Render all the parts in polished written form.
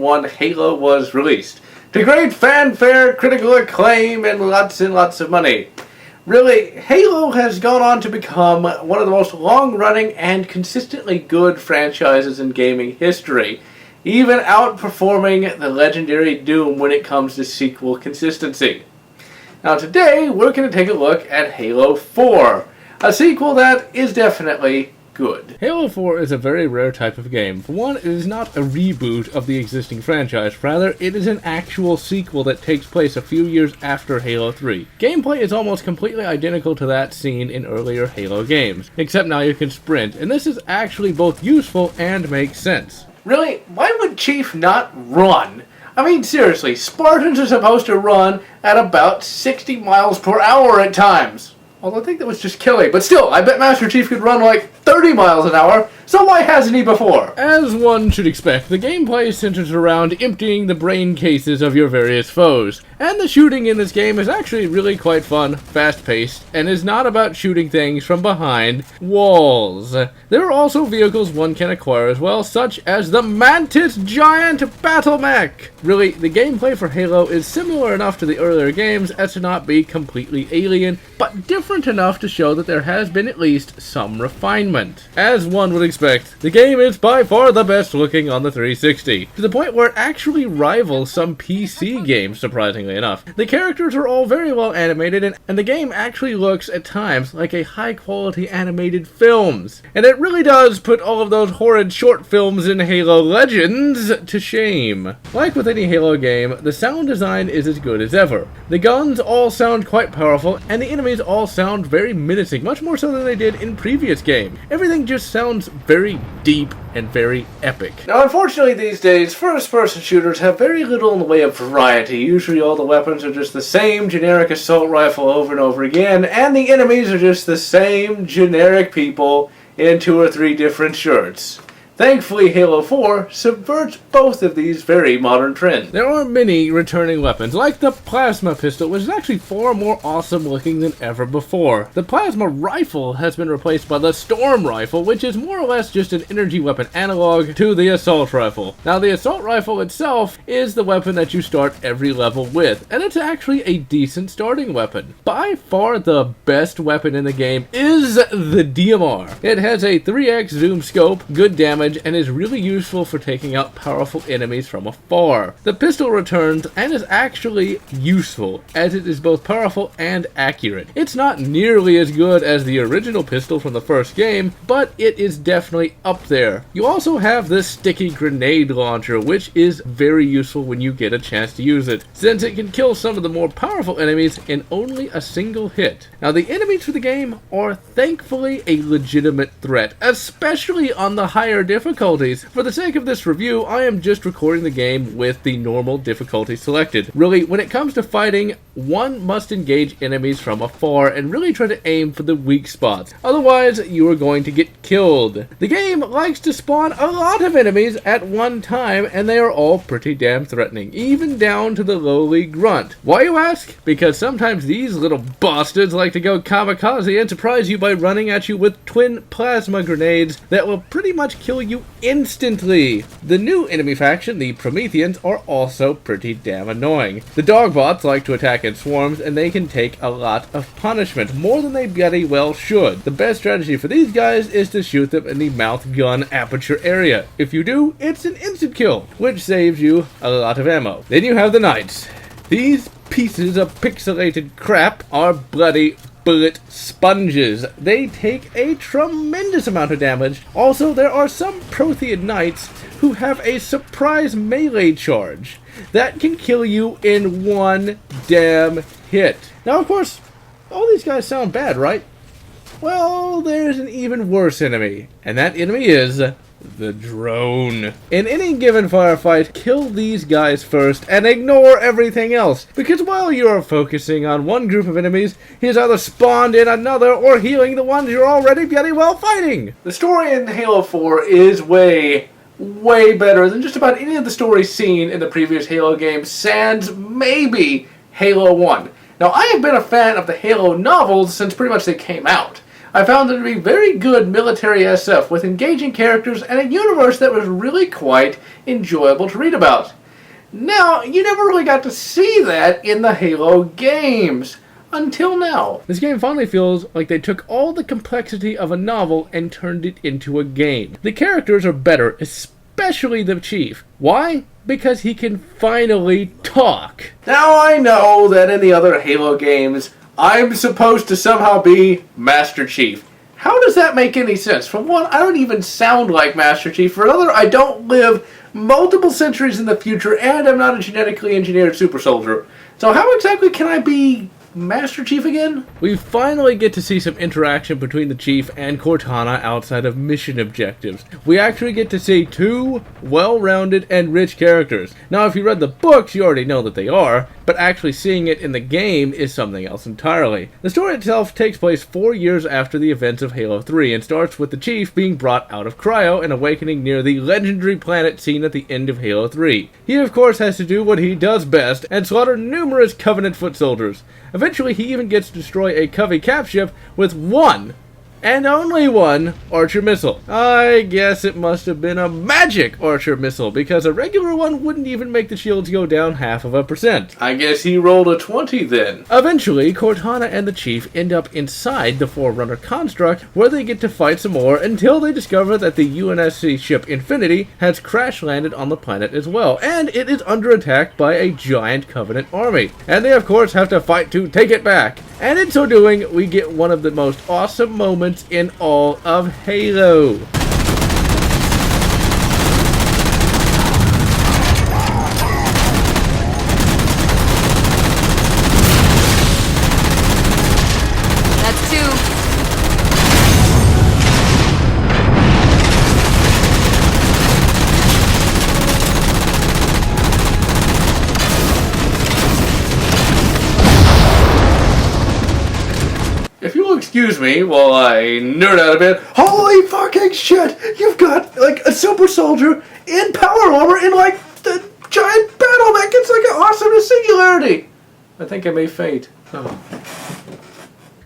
1 Halo was released. To great fanfare, critical acclaim, and lots of money. Really, Halo has gone on to become one of the most long-running and consistently good franchises in gaming history, even outperforming the legendary Doom when it comes to sequel consistency. Now today, we're going to take a look at Halo 4, a sequel that is definitely good. Halo 4 is a very rare type of game. For one, it is not a reboot of the existing franchise, rather it is an actual sequel that takes place a few years after Halo 3. Gameplay is almost completely identical to that seen in earlier Halo games, except now you can sprint, and this is actually both useful and makes sense. Really, why would Chief not run? I mean, seriously, Spartans are supposed to run at about 60 miles per hour at times. Although I think that was just killing. But still, I bet Master Chief could run like 30 miles an hour, so why hasn't he before? As one should expect, the gameplay centers around emptying the brain cases of your various foes. And the shooting in this game is actually really quite fun, fast-paced, and is not about shooting things from behind walls. There are also vehicles one can acquire as well, such as the Mantis Giant Battle Mech! Really, the gameplay for Halo is similar enough to the earlier games as to not be completely alien, but different enough to show that there has been at least some refinement. As one would expect, the game is by far the best looking on the 360, to the point where it actually rivals some PC games, surprisingly enough. The characters are all very well animated, and the game actually looks at times like a high quality animated films. And it really does put all of those horrid short films in Halo Legends to shame. Like with any Halo game, the sound design is as good as ever. The guns all sound quite powerful, and the enemies all sound very menacing, much more so than they did in previous games. Everything just sounds very deep and very epic. Now, unfortunately these days, first-person shooters have very little in the way of variety. Usually all the weapons are just the same generic assault rifle over and over again, and the enemies are just the same generic people in 2 or 3 different shirts. Thankfully, Halo 4 subverts both of these very modern trends. There are many returning weapons, like the plasma pistol, which is actually far more awesome looking than ever before. The plasma rifle has been replaced by the storm rifle, which is more or less just an energy weapon analog to the assault rifle. Now, the assault rifle itself is the weapon that you start every level with, and it's actually a decent starting weapon. By far the best weapon in the game is the DMR. It has a 3x zoom scope, good damage, and is really useful for taking out powerful enemies from afar. The pistol returns and is actually useful, as it is both powerful and accurate. It's not nearly as good as the original pistol from the first game, but it is definitely up there. You also have the sticky grenade launcher, which is very useful when you get a chance to use it, since it can kill some of the more powerful enemies in only a single hit. Now, the enemies for the game are thankfully a legitimate threat, especially on the higher difficulties. For the sake of this review, I am just recording the game with the normal difficulty selected. Really, when it comes to fighting, one must engage enemies from afar and really try to aim for the weak spots. Otherwise, you are going to get killed. The game likes to spawn a lot of enemies at one time, and they are all pretty damn threatening, even down to the lowly grunt. Why, you ask? Because sometimes these little bastards like to go kamikaze and surprise you by running at you with twin plasma grenades that will pretty much kill you instantly. The new enemy faction, the Prometheans, are also pretty damn annoying. The dogbots like to attack in swarms, and they can take a lot of punishment, more than they bloody well should. The best strategy for these guys is to shoot them in the mouth gun aperture area. If you do, it's an instant kill, which saves you a lot of ammo. Then you have the Knights. These pieces of pixelated crap are bloody bullet sponges. They take a tremendous amount of damage. Also, there are some Prothean Knights who have a surprise melee charge that can kill you in one damn hit. Now, of course, all these guys sound bad, right? Well, there's an even worse enemy, and that enemy is the drone. In any given firefight, kill these guys first and ignore everything else, because while you're focusing on one group of enemies, he's either spawned in another or healing the ones you're already bloody well fighting. The story in Halo 4 is way better than just about any of the stories seen in the previous Halo games, sans maybe Halo 1. Now, I have been a fan of the Halo novels since pretty much they came out. I found it to be very good military SF with engaging characters and a universe that was really quite enjoyable to read about. Now, you never really got to see that in the Halo games. Until now. This game finally feels like they took all the complexity of a novel and turned it into a game. The characters are better, especially the Chief. Why? Because he can finally talk. Now I know that in the other Halo games, I'm supposed to somehow be Master Chief. How does that make any sense? For one, I don't even sound like Master Chief. For another, I don't live multiple centuries in the future, and I'm not a genetically engineered super soldier. So how exactly can I be Master Chief again? We finally get to see some interaction between the Chief and Cortana outside of mission objectives. We actually get to see two well-rounded and rich characters. Now, if you read the books, you already know that they are, but actually seeing it in the game is something else entirely. The story itself takes place 4 years after the events of Halo 3 and starts with the Chief being brought out of cryo and awakening near the legendary planet seen at the end of Halo 3. He, of course, has to do what he does best and slaughter numerous Covenant foot soldiers. Eventually, he even gets to destroy a Covey cap ship with one, and only one, Archer missile. I guess it must have been a magic Archer missile, because a regular one wouldn't even make the shields go down 0.5%. I guess he rolled a 20 then. Eventually, Cortana and the Chief end up inside the Forerunner construct, where they get to fight some more until they discover that the UNSC ship Infinity has crash-landed on the planet as well, and it is under attack by a giant Covenant army. And they, of course, have to fight to take it back. And in so doing, we get one of the most awesome moments in all of Halo. That's two. If you'll excuse me while I nerd out a bit, holy fucking shit! You've got, like, a super soldier in power armor in, like, the giant battle that gets, like, an awesome singularity! I think I may faint. Oh.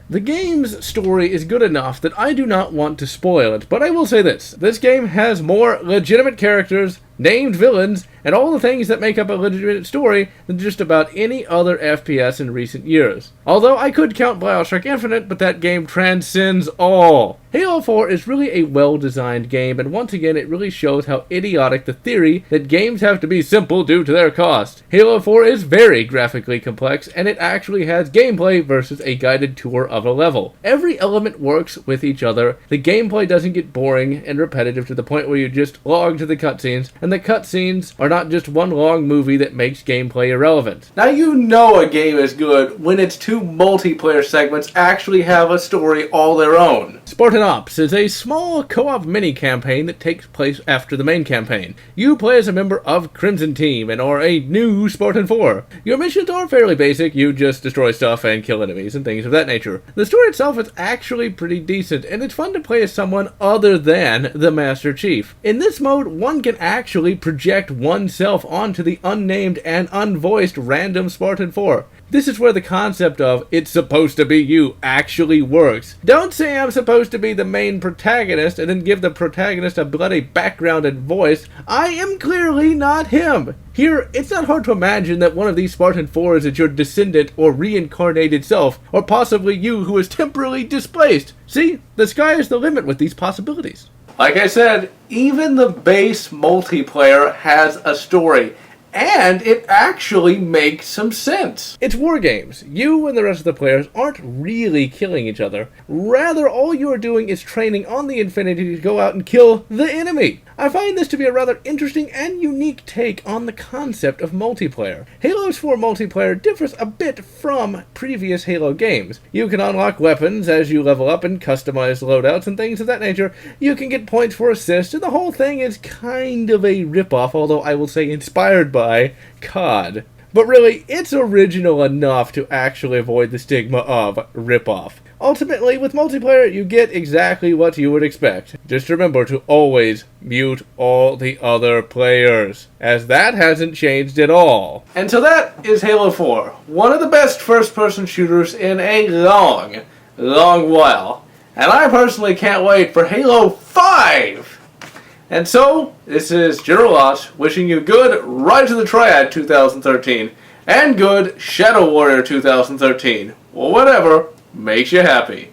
The game's story is good enough that I do not want to spoil it, but I will say this game has more legitimate characters, named villains, and all the things that make up a legitimate story than just about any other FPS in recent years. Although I could count BioShock Infinite, but that game transcends all. Halo 4 is really a well-designed game, and once again it really shows how idiotic the theory that games have to be simple due to their cost. Halo 4 is very graphically complex, and it actually has gameplay versus a guided tour of a level. Every element works with each other, the gameplay doesn't get boring and repetitive to the point where you just log to the cutscenes, and the cutscenes are not just one long movie that makes gameplay irrelevant. Now you know a game is good when its two multiplayer segments actually have a story all their own. Spartan Ops is a small co-op mini-campaign that takes place after the main campaign. You play as a member of Crimson Team and are a new Spartan 4. Your missions are fairly basic, you just destroy stuff and kill enemies and things of that nature. The story itself is actually pretty decent, and it's fun to play as someone other than the Master Chief. In this mode, one can actually project oneself onto the unnamed and unvoiced random Spartan 4. This is where the concept of "it's supposed to be you" actually works. Don't say I'm supposed to be the main protagonist and then give the protagonist a bloody background and voice. I am clearly not him. Here, it's not hard to imagine that one of these Spartan 4s is your descendant or reincarnated self, or possibly you who is temporarily displaced. See, the sky is the limit with these possibilities. Like I said, even the base multiplayer has a story. And it actually makes some sense. It's war games. You and the rest of the players aren't really killing each other. Rather, all you are doing is training on the Infinity to go out and kill the enemy. I find this to be a rather interesting and unique take on the concept of multiplayer. Halo's 4 multiplayer differs a bit from previous Halo games. You can unlock weapons as you level up and customize loadouts and things of that nature. You can get points for assists, and the whole thing is kind of a ripoff, although I will say inspired by COD. But really, it's original enough to actually avoid the stigma of ripoff. Ultimately, with multiplayer, you get exactly what you would expect. Just remember to always mute all the other players, as that hasn't changed at all. And so that is Halo 4, one of the best first-person shooters in a long while. And I personally can't wait for Halo 5! And so, this is General Lotz wishing you good Rise of the Triad 2013 and good Shadow Warrior 2013. Or whatever makes you happy.